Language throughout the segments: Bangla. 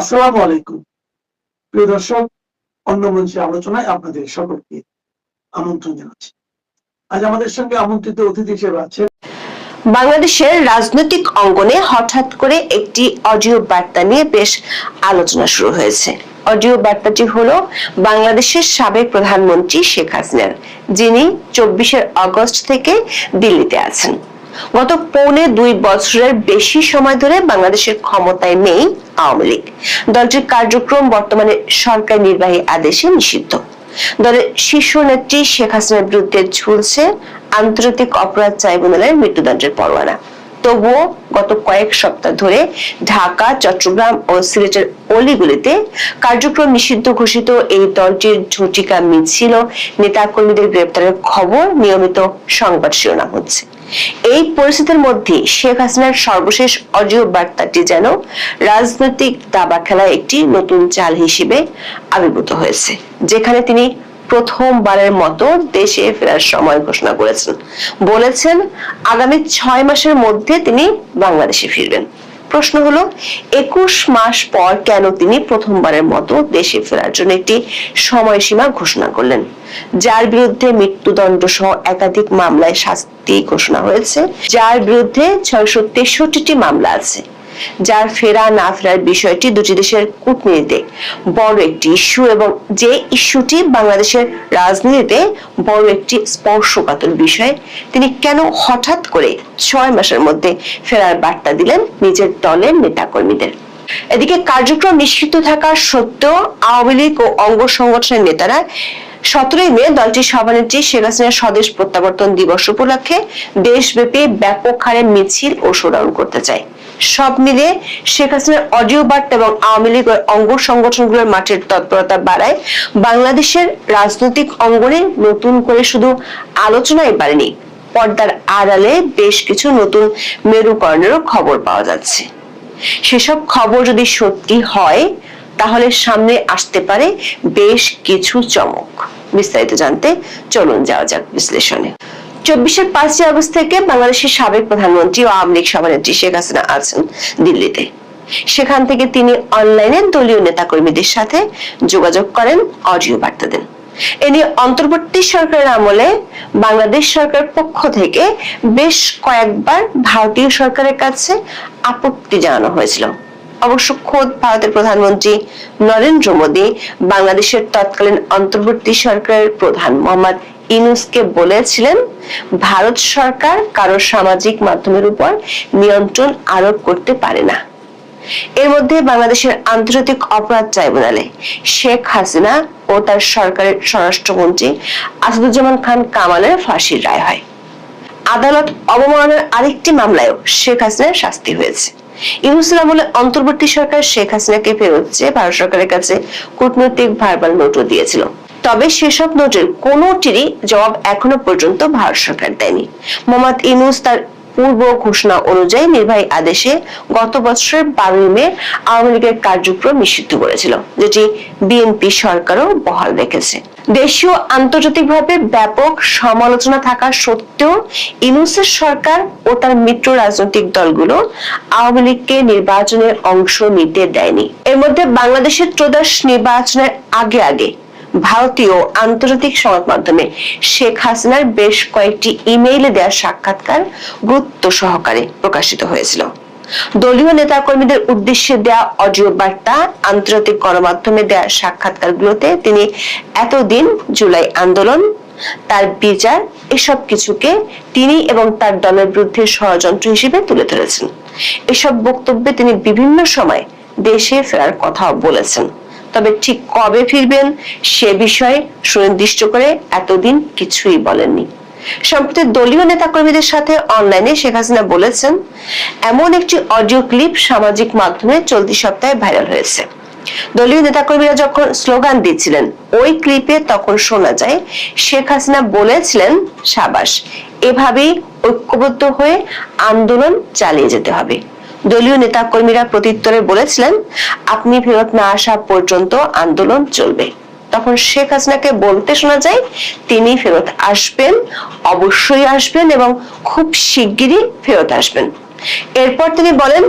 আসসালামু আলাইকুম। প্রিয় দর্শক, অন্য মঞ্চে আলোচনায় আপনাদের সকলকে আমন্ত্রণ জানাচ্ছি। আজ আমাদের সঙ্গে আমন্ত্রিত অতিথি হিসেবে আছেন বাংলাদেশের রাজনৈতিক অঙ্গনে হঠাৎ করে একটি অডিও বার্তা নিয়ে বেশ আলোচনা শুরু হয়েছে। অডিও বার্তাটি হলো বাংলাদেশের সাবেক প্রধানমন্ত্রী শেখ হাসিনার, যিনি 24 আগস্ট থেকে দিল্লিতে আছেন। গত 2.25 বছরের বেশি সময় ধরে বাংলাদেশের ক্ষমতায় নেই আওয়ামী লীগ। দলটির কার্যক্রম বর্তমানে সরকার নির্বাহী আদেশে নিষিদ্ধ। দলের শীর্ষ নেত্রী শেখ হাসিনার বিরুদ্ধে ঝুলছে আন্তর্জাতিক অপরাধ ট্রাইব্যুনালের মৃত্যুদণ্ডের পরোয়ানা। তবুও গত কয়েক সপ্তাহ ধরে ঢাকা, চট্টগ্রাম ও সিলেটের অলিগুলিতে কার্যক্রম নিষিদ্ধ ঘোষিত এই দলটির ঝটিকা মিছিল, নেতা কর্মীদের গ্রেপ্তারের খবর নিয়মিত সংবাদ শিরোনাম হচ্ছে। এই পরিস্থিতির মধ্যে শেখ হাসিনার সর্বশেষ অডিও বার্তাটি যেন রাজনৈতিক দাবা খেলায় একটি নতুন চাল হিসেবে আবির্ভূত হয়েছে, যেখানে তিনি প্রথমবারের মতো দেশে ফেরার সময় ঘোষণা করেছেন। বলেছেন আগামী 6 মাসের মধ্যে তিনি বাংলাদেশে ফিরবেন। প্রশ্ন হলো, 21 মাস পর কেন তিনি প্রথমবারের মতো দেশে ফেরার জন্য একটি সময়সীমা ঘোষণা করলেন? যার বিরুদ্ধে মৃত্যুদণ্ড সহ একাধিক মামলায় শাস্তি ঘোষণা হয়েছে, যার বিরুদ্ধে 663টি মামলা আছে, যার ফেরা না ফেরার বিষয়টি দুটি দেশের কূটনীতিতে বড় একটি ইস্যু, এবং যে ইস্যুটি বাংলাদেশের রাজনীতিতে বড় একটি স্পর্শকাতর বিষয়, তিনি কেন হঠাৎ করে 6 মাসের মধ্যে ফেরার বার্তা দিলেন নিজের দলের নেতাকর্মীদের? এদিকে কার্যক্রম নিষিদ্ধ থাকা সত্ত্বেও আওয়ামী লীগ ও অঙ্গ সংগঠনের নেতারা 17 মে দলটির সভানেত্রী শেখ হাসিনার স্বদেশ প্রত্যাবর্তন দিবস উপলক্ষে দেশব্যাপী ব্যাপক হারে মিছিল ও শোডাউন করতে চায়। সব মিলিয়ে শেখ হাসিনার অডিও বার্তা এবং আওয়ামী লীগ অঙ্গ সংগঠনগুলোর মাঠের তৎপরতা বাড়ায় বাংলাদেশের রাজনৈতিক অঙ্গনে নতুন করে শুধু আলোচনায় বাড়েনি, পর্দার আড়ালে বেশ কিছু নতুন মেরুকরণেরও খবর পাওয়া যাচ্ছে। সেসব খবর যদি সত্যি হয়, তাহলে সামনে আসতে পারে বেশ কিছু চমক। বিস্তারিত জানতে চলুন যাওয়া যাক বিশ্লেষণে। 5 আগস্ট থেকে বাংলাদেশের সাবেক প্রধানমন্ত্রী ও আওয়ামী লীগ সভানেত্রী শেখ হাসিনা আছেন দিল্লিতে। সেখান থেকে তিনি অনলাইনে দলীয় নেতাকর্মীদের সাথে যোগাযোগ করেন, অডিও বার্তা দেন। এ নিয়ে অন্তর্বর্তী সরকারের আমলে বাংলাদেশ সরকার পক্ষ থেকে বেশ কয়েকবার ভারতীয় সরকারের কাছে আপত্তি জানানো হয়েছিল। অবশ্য খোদ ভারতের প্রধানমন্ত্রী নরেন্দ্র মোদী বাংলাদেশের তৎকালীন অন্তর্বর্তী সরকারের প্রধান মোহাম্মদ ইউনূসকে বলেছিলেন, ভারত সরকার কারো সামাজিক মাধ্যমের উপর নিয়ন্ত্রণ আরোপ করতে পারে না। এর মধ্যে বাংলাদেশের আন্তর্জাতিক অপরাধ ট্রাইব্যুনালে শেখ হাসিনা ও তার সরকারের স্বরাষ্ট্রমন্ত্রী আসাদুজ্জামান খান কামালের ফাঁসির রায় হয়। আদালত অবমাননার আরেকটি মামলায়ও শেখ হাসিনার শাস্তি হয়েছে। ইউনূসের আমলে অন্তর্বর্তী সরকার শেখ হাসিনাকে ফেরত চেয়ে ভারত সরকারের কাছে কূটনৈতিক ভার্বাল নোটও দিয়েছিল। তবে সেসব নোটের কোনোটিরই জবাব এখনো পর্যন্ত ভারত সরকার দেয়নি। মোহাম্মদ ইউনূস তার পূর্ব ঘোষণা অনুযায়ী নির্বাহী আদেশে গত বছরের 12 মে আওয়ামী লীগের কার্যক্রম নিষিদ্ধ করেছিল, যেটি বিএনপি সরকারও বহাল রেখেছে। দেশীয় আন্তর্জাতিকভাবে ব্যাপক সমালোচনা থাকা সত্ত্বেও ইউনূসের সরকার ও তার মিত্র রাজনৈতিক দলগুলো আওয়ামী লীগকে নির্বাচনের অংশ নিতে দেয়নি। এর মধ্যে বাংলাদেশের ত্রয়োদশ নির্বাচনের আগে ভারতীয় আন্তর্জাতিক সংবাদ মাধ্যমে শেখ হাসিনার বেশ কয়েকটি ইমেইলে দেওয়া সাক্ষাৎকার গুরুত্ব সহকারে প্রকাশিত হয়েছিল। দলীয় নেতাকর্মীদের উদ্দেশ্যে দেওয়া অডিও বার্তা, আন্তর্জাতিক গণমাধ্যমে দেওয়া সাক্ষাৎকারগুলোতে তিনি এতদিন জুলাই আন্দোলন, তার বিচার, এসব কিছুকে তিনি এবং তার দলের বিরুদ্ধে ষড়যন্ত্র হিসেবে তুলে ধরেছেন। এসব বক্তব্যে তিনি বিভিন্ন সময় দেশে ফেরার কথাও বলেছেন। তবে ঠিক কবে ফিরবেন সে বিষয়ে সুনির্দিষ্ট করে এতদিন কিছুই বলেননি। সম্প্রতি দলীয় নেতাকর্মীদের সাথে অনলাইনে শেখ হাসিনা বলেছেন, এমন একটি অডিও ক্লিপ সামাজিক মাধ্যমে চলতি সপ্তাহে ভাইরাল হয়েছে। দলীয় নেতাকর্মীরা যখন স্লোগান দিচ্ছিলেন, ওই ক্লিপে তখন শোনা যায় শেখ হাসিনা বলেছিলেন, সাবাস, এভাবেই ঐক্যবদ্ধ হয়ে আন্দোলন চালিয়ে যেতে হবে। দলীয় নেতাকর্মীরা প্রত্যুত্তরে বলেছিলেন, আপনি ফেরত না আসা পর্যন্ত আন্দোলন চলবে। তখন শেখ হাসিনাকে বলতে শোনা যায়, তিনি ফেরত আসবেন, অবশ্যই আসবেন এবং খুব শিগগিরই ফেরত আসবেন। এরপর তিনি বলেন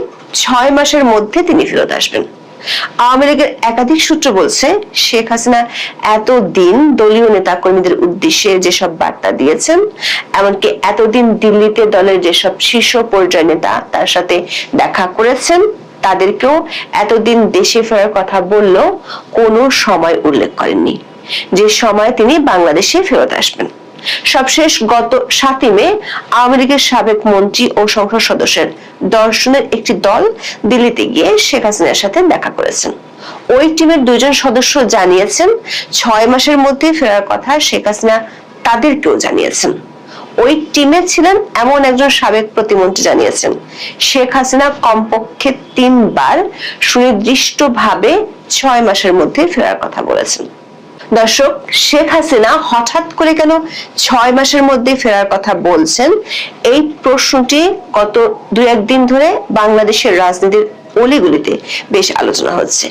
6 মাসের মধ্যে তিনি ফেরত আসবেন। আওয়ামী লীগের একাধিক সূত্র বলছে, শেখ হাসিনা এতদিন দলীয় নেতা কর্মীদের উদ্দেশ্যে যেসব বার্তা দিয়েছেন, এমনকি এতদিন দিল্লিতে দলের যেসব শীর্ষ পর্যায়ের নেতা তার সাথে দেখা করেছেন, তাদেরকেও এতদিন দেশে ফেরার কথা বললেও কোনো সময় উল্লেখ করেননি যে সময় তিনি বাংলাদেশে ফেরত আসবেন। সবশেষ গত 7 মে আওয়ামী লীগের সাবেক মন্ত্রী ও সংসদ সদস্যের 10 জনের একটি দল দিল্লিতে গিয়ে শেখ হাসিনার সাথে দেখা করেছেন। ওই টিমের 2 জন সদস্য জানিয়েছেন 6 মাসের মধ্যে ফেরার কথা শেখ হাসিনা তাদেরকেও জানিয়েছেন। ওই টিমে ছিলেন এমন একজন সাবেক প্রতিমন্ত্রী জানিয়েছেন শেখ হাসিনা কমপক্ষে 3 বার সুনির্দিষ্টভাবে 6 মাসের মধ্যে ফেরার কথা বলেছেন। দর্শক, শেখ হাসিনা হঠাৎ করে কেন 6 মাসের মধ্যে ফেরার কথা বলছেন, এই প্রশ্নটি গত 2-1 দিন ধরে বাংলাদেশের রাজনীতির অলিগলিতে বেশ আলোচনা হচ্ছে।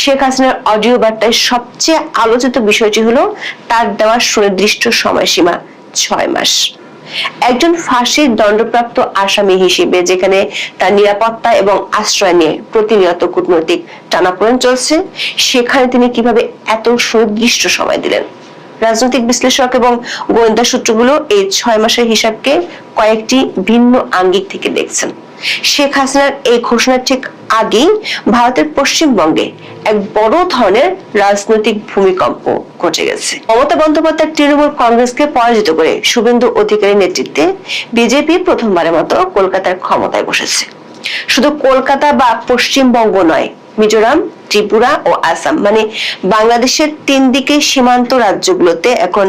শেখ হাসিনার অডিও বার্তায় সবচেয়ে আলোচিত বিষয়টি হলো তার দেওয়া সুনির্দিষ্ট সময়সীমা 6 মাস। একজন ফাঁসির দণ্ডপ্রাপ্ত আসামি হিসেবে যেখানে তার নিরাপত্তা এবং আশ্রয় নিয়ে প্রতিনিয়ত কূটনৈতিক টানাপোড়েন চলছে, সেখানে তিনি কিভাবে এত সুনির্দিষ্ট সময় দিলেন? রাজনৈতিক বিশ্লেষক এবং গোয়েন্দা সূত্রগুলো এই 6 মাসের হিসাবকে কয়েকটি ভিন্ন আঙ্গিক থেকে দেখছেন। শেখ হাসিনার এই ঘোষণার ঠিক আগেই ভারতের পশ্চিমবঙ্গে এক বড় ধরনের রাজনৈতিক ভূমিকম্প ঘটে গেছে। মমতা বন্দ্যোপাধ্যায় তৃণমূল কংগ্রেসকে পরাজিত করে শুভেন্দু অধিকারীর নেতৃত্বে বিজেপি প্রথমবারের মতো কলকাতার ক্ষমতায় বসেছে। শুধু কলকাতা বা পশ্চিমবঙ্গ নয়, মিজোরাম, ত্রিপুরা ও আসাম মানে বাংলাদেশের 3 দিকে সীমান্ত রাজ্যগুলোতে এখন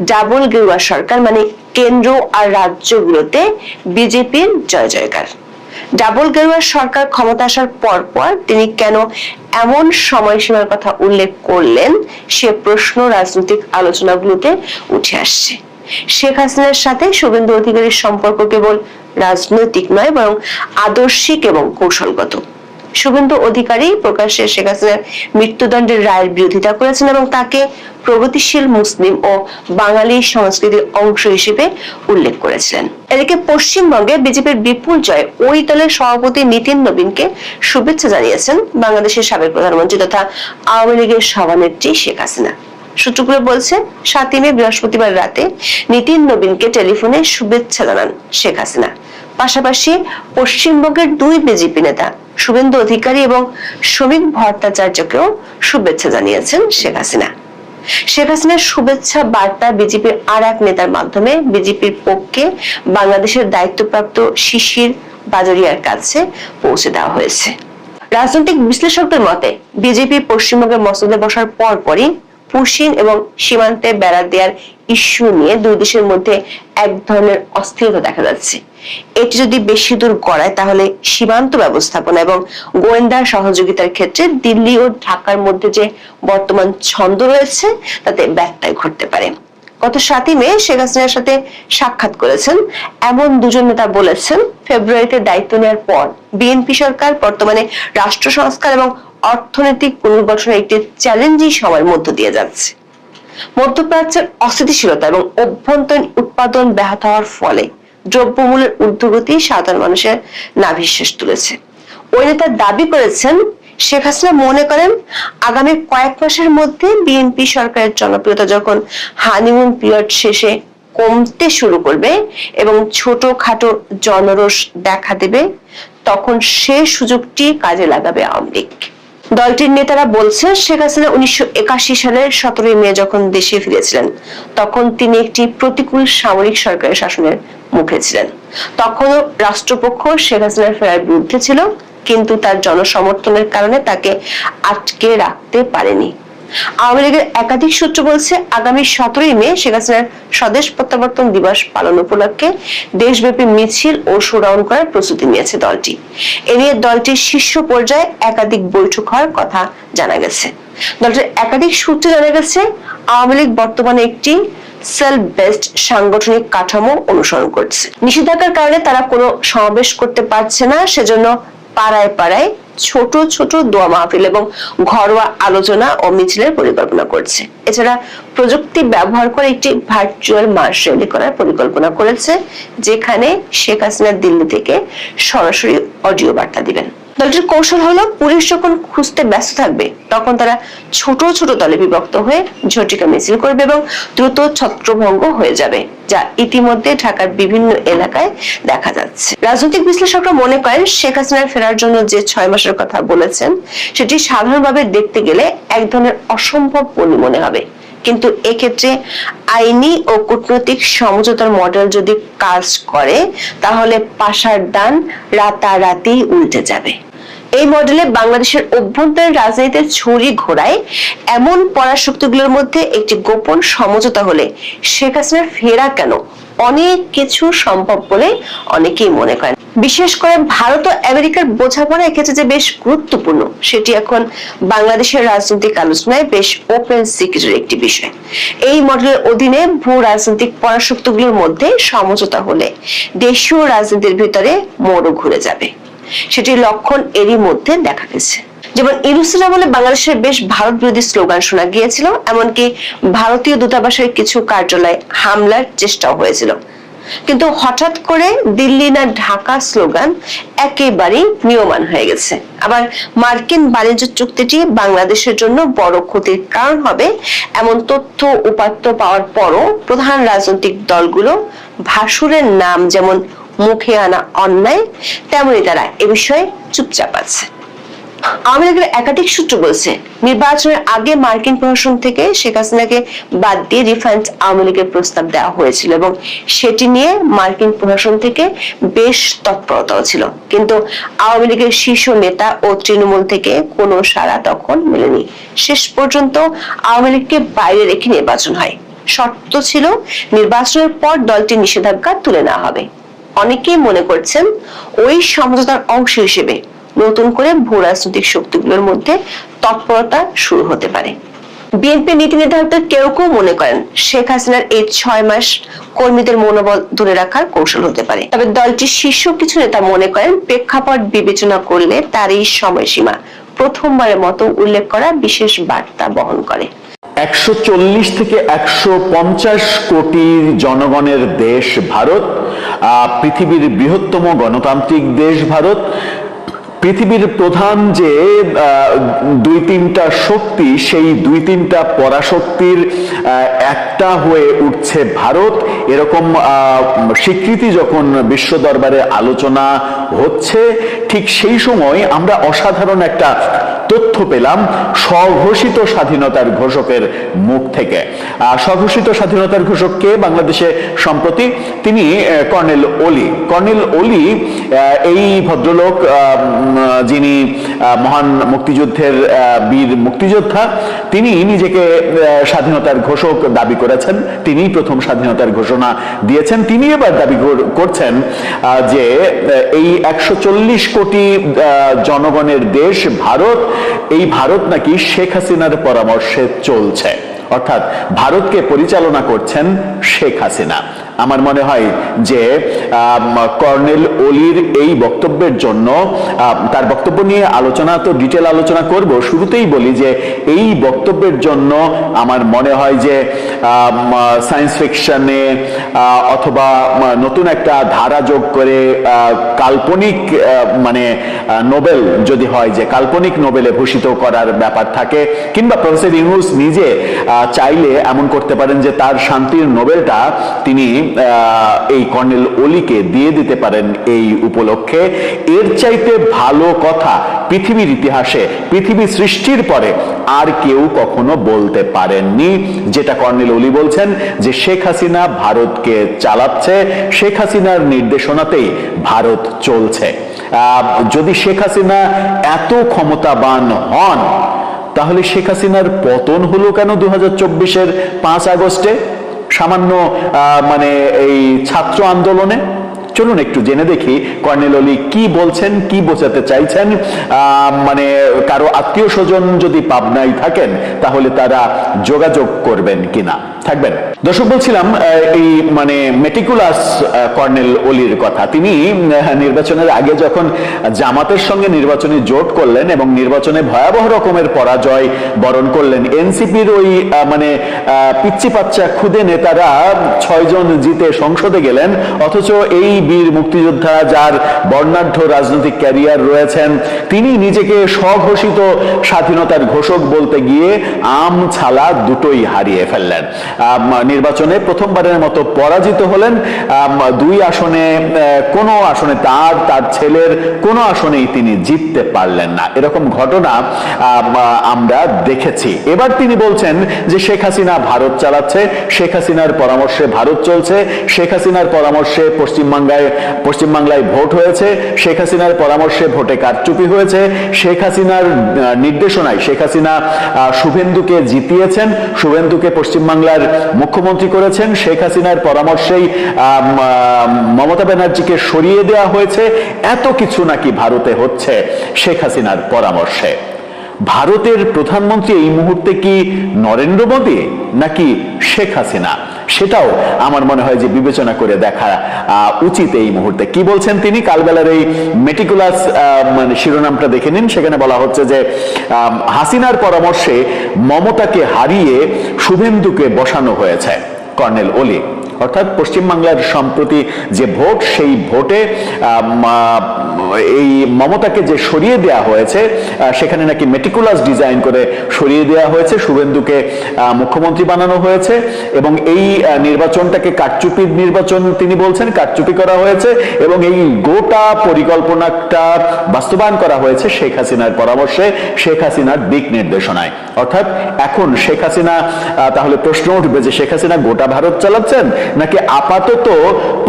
ডাবল গেরুয়া সরকার, মানে কেন্দ্র আর রাজ্যগুলোতে বিজেপির জয় জয়কার। ডাবল গেরুয়া সরকার ক্ষমতা আসার পর তিনি কেন এমন সময়সীমার কথা উল্লেখ করলেন, সে প্রশ্ন রাজনৈতিক আলোচনাগুলোতে উঠে আসছে। শেখ হাসিনার সাথে শুভেন্দু অধিকারীর সম্পর্ক কেবল রাজনৈতিক নয়, বরং আদর্শিক এবং কৌশলগত। শুভেন্দু অধিকারী প্রকাশ্যে শেখ হাসিনার মৃত্যুদণ্ডের রায়ের বিরোধিতা করেছেন এবং তাকে প্রগতিশীল মুসলিম ও বাঙালি সংস্কৃতির অংশ হিসেবে উল্লেখ করেছিলেন। এদিকে পশ্চিমবঙ্গে বিজেপির বিপুল জয় ওই দলের সভাপতি নীতিন নবীনকে শুভেচ্ছা জানিয়েছেন বাংলাদেশের সাবেক প্রধানমন্ত্রী তথা আওয়ামী লীগের সভানেত্রী শেখ হাসিনা। সূত্রগুলো বলছে 7 মে বৃহস্পতিবার রাতে নীতিন নবীনকে টেলিফোনে শুভেচ্ছা জানান শেখ হাসিনা। পাশাপাশি পশ্চিমবঙ্গের 2 বিজেপি নেতা শুভেন্দু অধিকারী এবং শ্রমিক ভট্টাচার্যকেও শুভেচ্ছা জানিয়েছেন শেখ হাসিনা। শেখ হাসিনার শুভেচ্ছা বার্তা বিজেপির আর এক নেতার মাধ্যমে বিজেপির পক্ষে বাংলাদেশের দায়িত্বপ্রাপ্ত শিশির বাজোরিয়ার কাছে পৌঁছে দেওয়া হয়েছে। রাজনৈতিক বিশ্লেষকদের মতে বিজেপি পশ্চিমবঙ্গে মসনদে বসার পরপরই পুশিন এবং সীমান্তে বেড়া দেওয়ার ইস্যু নিয়ে 2 দেশের মধ্যে এক ধরনের অস্থিরতা দেখা যাচ্ছে। এটি যদি বেশি দূর গড়ায় তাহলে সীমান্ত ব্যবস্থাপনা এবং গোয়েন্দা সহযোগিতার ক্ষেত্রে দিল্লি ও ঢাকার মধ্যে যে বর্তমান ছন্দ রয়েছে তাতে ব্যত্যয় ঘটতে পারে। গত 7 মে শেখ হাসিনার সাথে সাক্ষাৎ করেছেন এমন 2 জন নেতা বলেছেন, ফেব্রুয়ারিতে দায়িত্ব নেওয়ার পর বিএনপি সরকার বর্তমানে রাষ্ট্র সংস্কার এবং অর্থনৈতিক পুনর্গঠনের একটি চ্যালেঞ্জিং সময়ের মধ্য দিয়ে যাচ্ছে। মধ্যপ্রাচ্যের অস্থিতিশীলতা এবং অভ্যন্তরীণ উৎপাদন ব্যাহত হওয়ার ফলে দ্রব্যমূল্যের ঊর্ধ্বগতি সাধারণ মানুষের নাভিশ্বাস তুলেছে। ওই নেতা দাবি করেছেন, শেখ হাসিনা মনে করেন আগামী কয়েক মাসের মধ্যে বিএনপি সরকারের জনপ্রিয়তা যখন হানিমুন পিরিয়ড শেষে কমতে শুরু করবে এবং ছোটখাটো জনরোষ দেখা দেবে, তখন সে সুযোগটি কাজে লাগাবে আওয়ামী লীগ। দলটির নেতারা বলছেন, শেখ হাসিনা 1981 সালের 17 মে যখন দেশে ফিরেছিলেন তখন তিনি একটি প্রতিকূল সামরিক সরকারের শাসনের মুখে ছিলেন। তখনও রাষ্ট্রপক্ষ শেখ হাসিনার ফেরার বিরুদ্ধে ছিল, কিন্তু তার জনসমর্থনের কারণে তাকে আটকে রাখতে পারেনি। আওয়ামী লীগের একাধিক সূত্র বলছে, আগামী 17 মে শেখ হাসিনার স্বদেশ প্রত্যাবর্তন দিবস পালন উপলক্ষে দেশব্যাপী মিছিল ও শোডাউন করার প্রস্তুতি নিয়েছে দলটি। এ নিয়ে দলটির শীর্ষ পর্যায়ে একাধিক বৈঠক হওয়ার কথা জানা গেছে। দলটির একাধিক সূত্রে জানা গেছে, আওয়ামী লীগ বর্তমানে একটি সেলফ বেসড সাংগঠনিক কাঠামো অনুসরণ করছে। নিষেধাজ্ঞার কারণে তারা কোনো সমাবেশ করতে পারছে না, সেজন্য পাড়ায় পাড়ায় ছোট ছোট দোয়া মাহফিল এবং ঘরোয়া আলোচনা ও মিছিলের পরিকল্পনা করছে। এছাড়া প্রযুক্তি ব্যবহার করে একটি ভার্চুয়াল মার্চ র্যালি করার পরিকল্পনা করেছে, যেখানে শেখ হাসিনা দিল্লি থেকে সরাসরি অডিও বার্তা দিবেন। দলটির কৌশল হলো পুলিশ যখন খুঁজতে ব্যস্ত থাকবে তখন তারা ছোট ছোট দলে বিভক্ত হয়ে ঝটিকা মিছিল করবে এবং দ্রুত ছত্রভঙ্গ হয়ে যাবে, যা ইতিমধ্যে ঢাকার বিভিন্ন এলাকায় দেখা যাচ্ছে। রাজনৈতিক বিশ্লেষকরা মনে করেন শেখ হাসিনার ফেরার জন্য যে 6 মাসের কথা বলেছেন সেটি সাধারণভাবে দেখতে গেলে এক ধরনের অসম্ভব মনে হবে, কিন্তু এক্ষেত্রে আইনি ও কূটনৈতিক সমঝোতার মডেল যদি কাজ করে তাহলে পাশার দান রাতারাতি উল্টে যাবে। এই মডেলে বাংলাদেশের অভ্যন্তরীণ রাজনীতিতে ছড়ি ঘোরায় এমন পরাশক্তিগুলোর মধ্যে একটি গোপন সমঝোতা হলে শেখ হাসিনার ফেরা কেন অনেক কিছু সম্ভব বলে অনেকেই মনে করেন। বিশেষ করে ভারত ও আমেরিকার বোঝাপড়া এক্ষেত্রে যে বেশ গুরুত্বপূর্ণ সেটি এখন বাংলাদেশের রাজনৈতিক আলোচনায় বেশ ওপেন সিক্রেটের একটি বিষয়। এই মডেলের অধীনে ভূ রাজনৈতিক পরাশক্তিগুলোর মধ্যে সমঝোতা হলে দেশীয় রাজনীতির ভিতরে মোড় ঘুরে যাবে, সেটির লক্ষণ এরই মধ্যে দেখা গেছে। যেমন ইউনুসের আমলে বাংলাদেশের বেশ ভারত বিরোধী স্লোগান শোনা গিয়েছিল, এমনকি ভারতীয় দূতাবাসের কিছু কার্যালয়ে হামলার চেষ্টাও হয়েছিল। কিন্তু হঠাৎ করে দিল্লি না ঢাকা স্লোগান একেবারেই নিয়মান হয়ে গেছে। আবার মার্কিন বাণিজ্য চুক্তিটি বাংলাদেশের জন্য বড় ক্ষতির কারণ হবে এমন তথ্য উপাত্ত পাওয়ার পরও প্রধান রাজনৈতিক দলগুলো ভাসুরের নাম যেমন মুখে আনা অন্যায়, তেমনি তারা এ বিষয়ে চুপচাপ আছে। আওয়ামী লীগের একাধিক সূত্র বলছে নির্বাচনের আগে মার্কিন প্রশাসন থেকে শেখ হাসিনাকে বাদ দিয়ে রিফাইন্ড আওয়ামী লীগের প্রস্তাব দেওয়া হয়েছিল এবং সেটি নিয়ে মার্কিন প্রশাসন থেকে বেশ তৎপরতাও ছিল, কিন্তু আওয়ামী লীগের শীর্ষ নেতা ও তৃণমূল থেকে কোনো সাড়া তখন মেলেনি। শেষ পর্যন্ত আওয়ামী লীগকে বাইরে রেখে নির্বাচন হয়। শর্ত ছিল নির্বাচনের পর দলটির নিষেধাজ্ঞা তুলে নেওয়া হবে। অনেকেই মনে করছেন ওই সমঝোতার অংশ হিসেবে নতুন করে ভূ রাজনৈতিক শক্তিগুলোর মধ্যে তৎপরতা শুরু হতে পারে। বিএনপি নীতি নির্ধারকদের কেউ কেউ মনে করেন শেখ হাসিনার এই 6 মাস কর্মীদের মনোবল ধরে রাখার কৌশল হতে পারে। তবে দলটির শীর্ষ কিছু নেতা মনে করেন প্রেক্ষাপট বিবেচনা করলে তার এই সময়সীমা প্রথমবারের মতো উল্লেখ করা বিশেষ বার্তা বহন করে। 140 থেকে 150 কোটি জনগণের দেশ ভারত, পৃথিবীর বৃহত্তম গণতান্ত্রিক দেশ ভারত, পৃথিবীর প্রধান যে 2-3টা শক্তি, সেই 2-3টা পরাশক্তির একটা হয়ে উঠছে ভারত, এরকম স্বীকৃতি যখন বিশ্ব দরবারে আলোচনা হচ্ছে, ঠিক সেই সময় আমরা অসাধারণ একটা তথ্য পেলাম স্বঘোষিত স্বাধীনতার ঘোষকের মুখ থেকে। স্বঘোষিত স্বাধীনতার ঘোষককে বাংলাদেশে সম্প্রতি তিনি কর্নেল ওলি। কর্নেল ওলি এই ভদ্রলোক, যিনি মহান মুক্তিযুদ্ধের বীর মুক্তিযোদ্ধা, তিনি নিজেকে স্বাধীনতার ঘোষক দাবি করেছেন। তিনি প্রথম স্বাধীনতার ঘোষণা দিয়েছেন। তিনি এবার দাবি করছেন যে এই 140 কোটি জনগণের দেশ ভারত, এই ভারত নাকি শেখ হাসিনার পরামর্শে চলছে, অর্থাৎ ভারতকে পরিচালনা করছেন শেখ হাসিনা। আমার মনে হয় যে কর্নেল ওলির এই বক্তব্যের জন্য, তার বক্তব্য নিয়ে আলোচনা তো ডিটেল আলোচনা করব, শুরুতেই বলি যে এই বক্তব্যের জন্য আমার মনে হয় যে সায়েন্স ফিকশনে অথবা নতুন একটা ধারা যোগ করে কাল্পনিক মানে নোবেল যদি হয়, যে কাল্পনিক নোবেলে ভূষিত করার ব্যাপার থাকে, কিংবা প্রফেসর ইউনূস নিজে চাইলে এমন করতে পারেন যে তার শান্তির নোবেলটা তিনি এই কর্নেল ওলিকে দিয়ে দিতে পারেন এই উপলক্ষে। এর চাইতে ভালো কথা পৃথিবীর ইতিহাসে, পৃথিবী সৃষ্টির পরে আর কেউ কখনো বলতে পারেননি, যেটা কর্নেল ওলি বলছেন যে শেখ হাসিনা ভারতকে চালাচ্ছে, শেখ হাসিনার নির্দেশনাতেই ভারত চলছে। যদি শেখ হাসিনা এত ক্ষমতাবান হন, তাহলে শেখ হাসিনার পতন হলো কেন 2024-এর 5 আগস্টে, সামান্য মানে এই ছাত্র আন্দোলনে? চলুন একটু জেনে দেখি কর্নেল ওলি কি বলছেন, কি বোঝাতে চাইছেন। মানে কারো আত্মীয় স্বজন যদি পাবনায় থাকেন তাহলে তারা যোগাযোগ করবেন কিনা। থাকবেন। দর্শক, বলছিলাম এই মানে মেটিকুলাস কর্নেল অলির কথা। তিনি নির্বাচনের আগে যখন জামাতের সঙ্গে নির্বাচনী জোট করলেন এবং নির্বাচনে ভয়াবহ রকমের পরাজয় বরণ করলেন, এনসিপির ওই মানে পিচ্চি বাচ্চা খুদে নেতারা 6 জন জিতে সংসদে গেলেন, অথচ এই বীর মুক্তিযোদ্ধা যার বর্ণাঢ্য রাজনৈতিক ক্যারিয়ার রয়েছেন, তিনি নিজেকে স্বঘোষিত স্বাধীনতার ঘোষক বলতে গিয়ে আম ছালা দুটোই হারিয়ে ফেললেন। নির্বাচনে প্রথমবারের মতো পরাজিত হলেন। 2 আসনে, কোনো আসনে তার ছেলের কোনো আসনেই তিনি জিততে পারলেন না। এরকম ঘটনা আমরা দেখেছি। এবার তিনি বলছেন যে শেখ হাসিনা ভারত চালাচ্ছে, শেখ হাসিনার পরামর্শে ভারত চলছে, শেখ হাসিনার পরামর্শে পশ্চিমবাংলায় ভোট হয়েছে, শেখ হাসিনার পরামর্শে ভোটে কারচুপি হয়েছে, শেখ হাসিনার নির্দেশনায় শেখ হাসিনা শুভেন্দুকে জিতিয়েছেন, শুভেন্দুকে পশ্চিমবাংলার মুখ্যমন্ত্রী করেছেন, শেখ হাসিনার পরামর্শেই মমতা ব্যানার্জিকে সরিয়ে দেওয়া হয়েছে। এত কিছু নাকি ভারতে হচ্ছে শেখ হাসিনার পরামর্শে। ভারতের প্রধানমন্ত্রী এই মুহূর্তে কি নরেন্দ্র মোদী নাকি শেখ হাসিনা, সেটাও আমার মনে হয় যে বিবেচনা করে দেখা উচিত এই মুহূর্তে। কি বলছেন তিনি? কালবেলার এই মেটিকুলাস মানে শিরোনামটা দেখে নিন। সেখানে বলা হচ্ছে যে হাসিনার পরামর্শে মমতাকে হারিয়ে শুভেন্দুকে বসানো হয়েছে কর্নেল অলি। অর্থাৎ পশ্চিমবাংলার সম্প্রতি যে ভোট, সেই ভোটে এই মমতাকে যে সরিয়ে দেওয়া হয়েছে, সেখানে নাকি মেটিকুলাস ডিজাইন করে সরিয়ে দেওয়া হয়েছে, শুভেন্দুকে মুখ্যমন্ত্রী বানানো হয়েছে এবং এই নির্বাচনটাকে কারচুপির নির্বাচন তিনি বলছেন, কারচুপি করা হয়েছে এবং এই গোটা পরিকল্পনাটা বাস্তবায়ন করা হয়েছে শেখ হাসিনার পরামর্শে, শেখ হাসিনার দিক নির্দেশনায়। অর্থাৎ এখন শেখ হাসিনা, তাহলে প্রশ্ন উঠবে যে শেখ হাসিনা গোটা ভারত চালাচ্ছেন নাকি আপাতত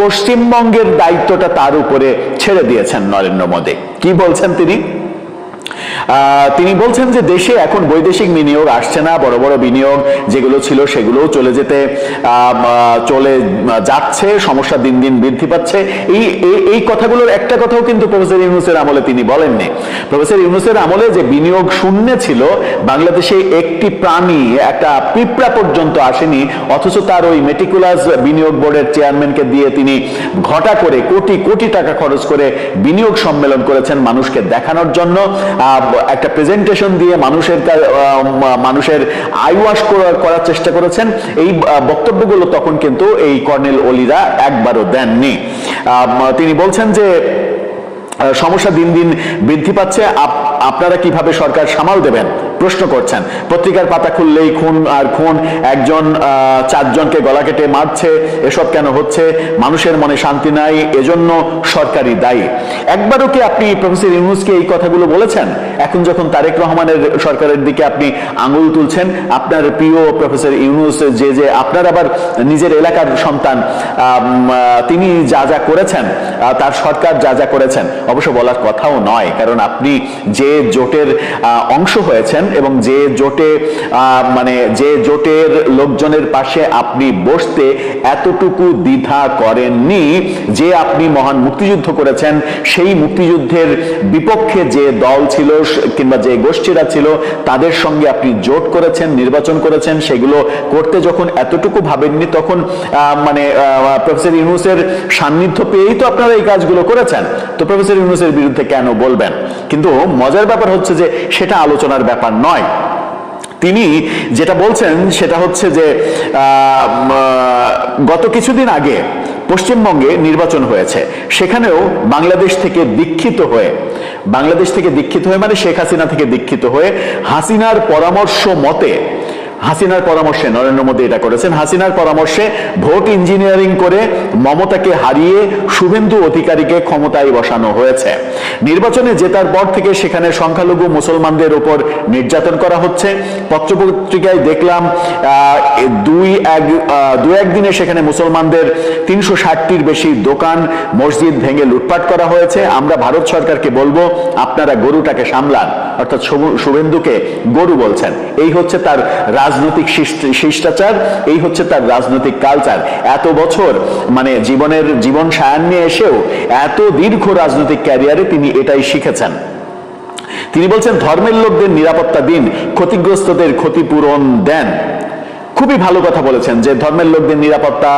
পশ্চিমবঙ্গের দায়িত্বটা তার উপরে ছেড়ে দিয়েছেন নরেন্দ্র মোদী? কি বলছেন তিনি? তিনি বলছেন যে দেশে এখন বৈদেশিক বিনিয়োগ আসছে না, বড় বড় বিনিয়োগ যেগুলো ছিল সেগুলোও চলে যাচ্ছে, সমস্যা দিন দিন বৃদ্ধি পাচ্ছে। এই কথাগুলোর একটা কথাও কিন্তু প্রফেসর ইউনূসের আমলে তিনি বলেননি। প্রফেসর ইউনূসের আমলে যে বিনিয়োগ শূন্য ছিল, বাংলাদেশে একটি প্রাণী, একটা পিঁপড়া পর্যন্ত আসেনি, অথচ তার ওই মেটিকুলাস বিনিয়োগ বোর্ডের চেয়ারম্যানকে দিয়ে তিনি ঘটা করে কোটি কোটি টাকা খরচ করে বিনিয়োগ সম্মেলন করেছেন মানুষকে দেখানোর জন্য, একটা প্রেজেন্টেশন দিয়ে মানুষের আইওয়াশ করার চেষ্টা করেছেন। এই বক্তব্যগুলো তখন কিন্তু এই কর্নেল অলিরা একবারও দেননি। তিনি বলছেন যে সমস্যা দিন দিন বৃদ্ধি পাচ্ছে, আপনারা কিভাবে সরকার সামাল দেবেন প্রশ্ন করছেন। পত্রিকার পাতা খুললেই খুন আর খুন, একজন 4 জনকে গলা কেটে মারছে, এসব কেন হচ্ছে? মানুষের মনে শান্তি নাই, এজন্য সরকারই দায়ী। একবারও কি আপনি প্রফেসর ইউনূসকে এই কথাগুলো বলেছেন? এখন যখন তারেক রহমানের সরকারের দিকে আপনি আঙুল তুলছেন, আপনার প্রিয় প্রফেসর ইউনূস যে আপনার আবার নিজের এলাকার সন্তান, তিনি যা যা করেছেন, তার সরকার যা যা করেছেন, অবশ্য বলার কথাও নয়, কারণ আপনি যে জোটের অংশ হয়েছেন এবং যে জোটের লোকজনের পাশে আপনি বসতে এতটুকু দ্বিধা করেননি, যে আপনি মহান মুক্তিযুদ্ধ করেছেন, সেই মুক্তিযুদ্ধের বিপক্ষে যে দল ছিল কিংবা যে গোষ্ঠীরা ছিল তাদের সঙ্গে আপনি জোট করেছেন, নির্বাচন করেছেন, সেগুলো করতে যখন এতটুকু ভাবেননি, তখন প্রফেসর ইউনূসের সান্নিধ্য পেয়েই তো আপনারা এই কাজগুলো করেছেন। তো প্রফেসর ইউনূসের বিরুদ্ধে কেন বলবেন? কিন্তু মজার ব্যাপার হচ্ছে যে সেটা আলোচনার ব্যাপার নয়। তিনি যেটা বলছেন সেটা হচ্ছে যে গত কিছুদিন আগে পশ্চিমবঙ্গে নির্বাচন হয়েছে, সেখানেও বাংলাদেশ থেকে দীক্ষিত হয়ে মানে শেখ হাসিনা থেকে দীক্ষিত হয়ে হাসিনার পরামর্শে নরেন্দ্র মোদী এটা করেছেন। হাসিনার পরামর্শে ভোট ইঞ্জিনিয়ারিং করে মমতাকে হারিয়ে শুভেন্দু অধিকারীকে ক্ষমতায় বসানো হয়েছে। নির্বাচনে জেতার পর থেকে সেখানে সংখ্যালঘু মুসলমানদের উপর নির্যাতন করা হচ্ছে। পত্রপত্রিকায় দেখলাম দু একদিনে সেখানে মুসলমানদের 360টির বেশি দোকান, মসজিদ ভেঙে লুটপাট করা হয়েছে। আমরা ভারত সরকারকে বলবো, আপনারা গরুটাকে সামলান। অর্থাৎ শুভেন্দুকে গরু বলছেন। এই হচ্ছে তার রাজনৈতিক শিষ্টাচার, এই হচ্ছে তার রাজনৈতিক কালচার। এত বছর মানে জীবন সায়ান নিয়ে এসেও এত দীর্ঘ রাজনৈতিক ক্যারিয়ারে তিনি এটাই শিখেছেন। তিনি বলছেন, ধর্মের লোকদের নিরাপত্তা দিন, ক্ষতিগ্রস্তদের ক্ষতিপূরণ দেন। খুবই ভালো কথা বলেছেন যে ধর্মের লোকদের নিরাপত্তা,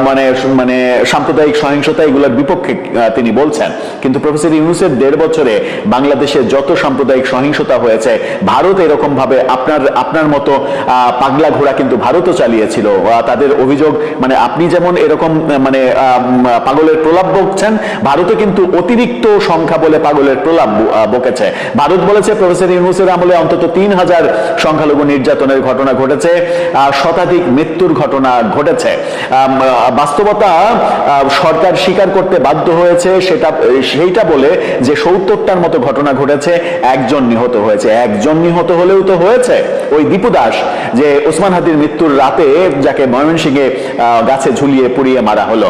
মানে মানে সাম্প্রদায়িক সহিংসতা এগুলোর বিপক্ষে তিনি বলছেন। কিন্তু প্রফেসর ইউনূসের 1.5 বছরে বাংলাদেশে যত সাম্প্রদায়িক সহিংসতা হয়েছে, ভারত এরকম ভাবে আপনার মতো পাগলা ঘোড়া কিন্তু ভারতও চালিয়েছিল। তাদের অভিযোগ, মানে আপনি যেমন এরকম মানে পাগলের প্রলাপ বকছেন, ভারতে কিন্তু অতিরিক্ত সংখ্যা বলে পাগলের প্রলাপ বকেছে। ভারত বলেছে প্রফেসর ইউনূসের আমলে অন্তত 3000 সংখ্যালঘু নির্যাতনের ঘটনা ঘটেছে, শতাধিক মৃত্যুর ঘটনা ঘটেছে। বাস্তবতা সরকার স্বীকার করতে বাধ্য হয়েছে সেইটা বলে যে 70টার মতো ঘটনা ঘটেছে, একজন নিহত হয়েছে। একজন নিহত হলেও তো হয়েছে ওই দীপু দাস, যে ওসমান হাদির মৃত্যুর রাতে যাকে ময়মনসিংহে গাছে ঝুলিয়ে পুড়িয়ে মারা হলো।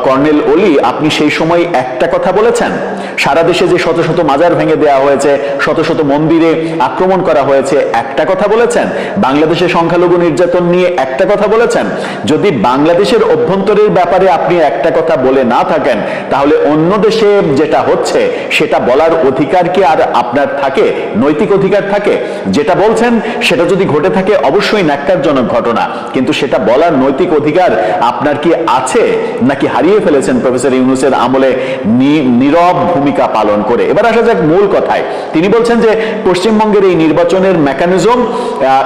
কর্নেল ওলি, আপনি সেই সময় একটা কথা বলেছেন, সারা দেশে যে শত শত মাজার ভেঙে দেওয়া হয়েছে, শত শত মন্দিরে আক্রমণ করা হয়েছে, একটা কথা বলেছেন। বাংলাদেশের সংখ্যালঘু নির্যাতন নিয়ে একটা কথা বলেছেন। যদি বাংলাদেশের অভ্যন্তরের ব্যাপারে আপনি একটা কথা বলে না থাকেন, তাহলে অন্য দেশে যেটা হচ্ছে সেটা বলার অধিকার কি আর আপনার থাকে? নৈতিক অধিকার থাকে? যেটা বলছেন সেটা যদি ঘটে থাকে অবশ্যই ন্যাক্কারজনক ঘটনা, কিন্তু সেটা বলার নৈতিক অধিকার আপনার কি আছে, নাকি হারিয়ে ফেলেছেন প্রফেসর ইউনূসের আমলে নীরব ভূমিকা পালন করে? এবার আসা যাক মূল কথায়। তিনি বলছেন যে পশ্চিমবঙ্গের এই নির্বাচনের মেকানিজম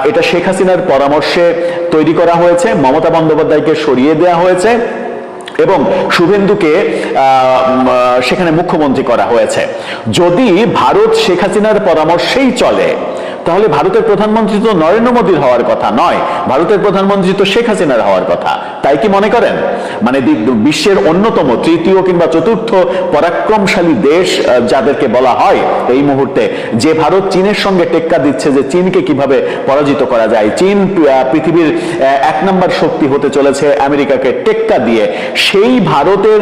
এটা শেখ হাসিনার পরামর্শে তৈরি করা হয়েছে, মমতা বন্দ্যোপাধ্যায়কে সরিয়ে দেওয়া হয়েছে এবং শুভেন্দুকে সেখানে মুখ্যমন্ত্রী করা হয়েছে। যদি ভারত শেখ হাসিনার পরামর্শেই চলে, তাহলে ভারতের প্রধানমন্ত্রী তো নরেন্দ্র মোদীর হওয়ার কথা নয়, ভারতের প্রধানমন্ত্রী তো শেখ হাসিনার হওয়ার কথা। তাই কি মনে করেন? মানে বিশ্বের অন্যতম তৃতীয় কিংবা চতুর্থ পরাক্রমশালী দেশ যাদেরকে বলা হয় এই মুহূর্তে, যে ভারত চীনের সঙ্গে টেক্কা দিচ্ছে যে চীনকে কিভাবে পরাজিত করা যায়, চীন পৃথিবীর 1 নম্বর শক্তি হতে চলেছে আমেরিকাকে টেক্কা দিয়ে, সেই ভারতের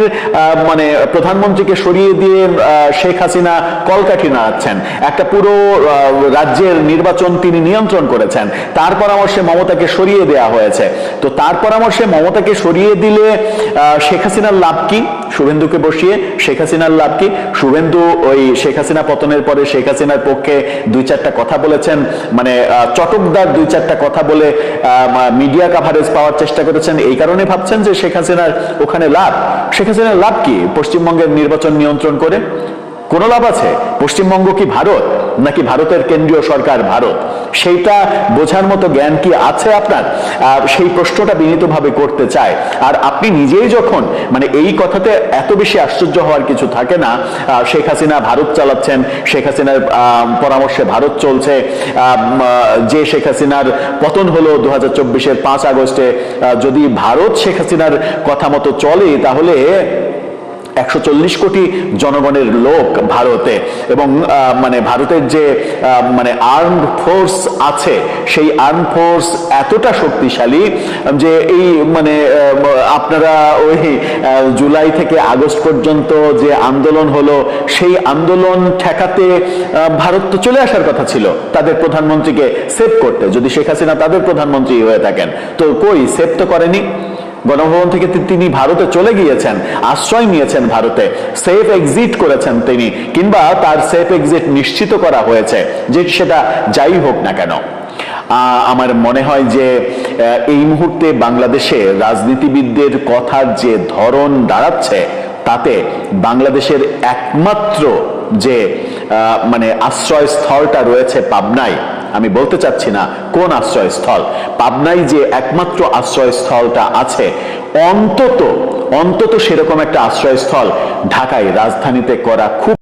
মানে প্রধানমন্ত্রীকে সরিয়ে দিয়ে শেখ হাসিনা কলকাঠি নাড়াচ্ছেন। একটা পুরো রাজ্যের নির্বাচন তিনি নিয়ন্ত্রণ করেছেন, তার পরামর্শে মমতাকে সরিয়ে দেওয়া হয়েছে। তো তার পরামর্শে মমতাকে সরিয়ে দিলে শেখ হাসিনার লাভ কি? শুভেন্দুকে বসিয়ে শেখ হাসিনার লাভ কি? শুভেন্দু ওই শেখ হাসিনা পতনের পরে শেখ হাসিনার পক্ষে 2-4টা কথা বলেছেন, মানে চটকদার 2-4টা কথা বলে মিডিয়া কাভারেজ পাওয়ার চেষ্টা করেছেন। এই কারণে ভাবছেন যে শেখ হাসিনার ওখানে লাভ। শেখ হাসিনার লাভ কি পশ্চিমবঙ্গের নির্বাচন নিয়ন্ত্রণ করে? কোনো লাভ আছে? পশ্চিমবঙ্গ কি ভারত, নাকি ভারতের কেন্দ্রীয় সরকার ভারত? সেইটা বোঝার মতো জ্ঞান কি আছে আপনার? সেই প্রশ্নটা বিনীতভাবে করতে চায়। আর আপনি নিজেই যখন, মানে এই কথাতে এত বেশি আশ্চর্য হওয়ার কিছু থাকে না। শেখ হাসিনা ভারত চালাচ্ছেন, শেখ হাসিনার পরামর্শে ভারত চলছে। যে শেখ হাসিনার পতন হলো 2024-এর 5 আগস্টে, যদি ভারত শেখ হাসিনার কথা মতো চলে, তাহলে 140 কোটি জনগণের লোক ভারতে, এবং মানে ভারতের যে মানে আর্মড ফোর্স আছে, সেই আর্ম ফোর্স এতটা শক্তিশালী যে এই মানে আপনারা ওই জুলাই থেকে আগস্ট পর্যন্ত যে আন্দোলন হলো, সেই আন্দোলন ঠেকাতে ভারত তো চলে আসার কথা ছিল তাদের প্রধানমন্ত্রীকে সেভ করতে, যদি শেখ হাসিনা তাদের প্রধানমন্ত্রী হয়ে থাকেন। তো কই, সেভ তো করেনি। গণভবন থেকে তিনি ভারতে চলে গিয়েছেন, আশ্রয় নিয়েছেন ভারতে, সেফ এক্সিট করেছেন তিনি, কিংবা তার সেফ এক্সিট নিশ্চিত করা হয়েছে, যে সেটা যাই হোক না কেন। আমার মনে হয় যে এই মুহূর্তে বাংলাদেশে রাজনীতিবিদদের কথার যে ধরন দাঁড়াচ্ছে, তাতে বাংলাদেশের একমাত্র যে মানে আশ্রয়স্থলটা রয়েছে পাবনায়, আমি বলতে চাচ্ছি না কোন আশ্রয়স্থল, পাবনায় যে একমাত্র আশ্রয়স্থলটা আছে, অন্তত সেরকম একটা আশ্রয়স্থল ঢাকায় রাজধানীতে করা খুব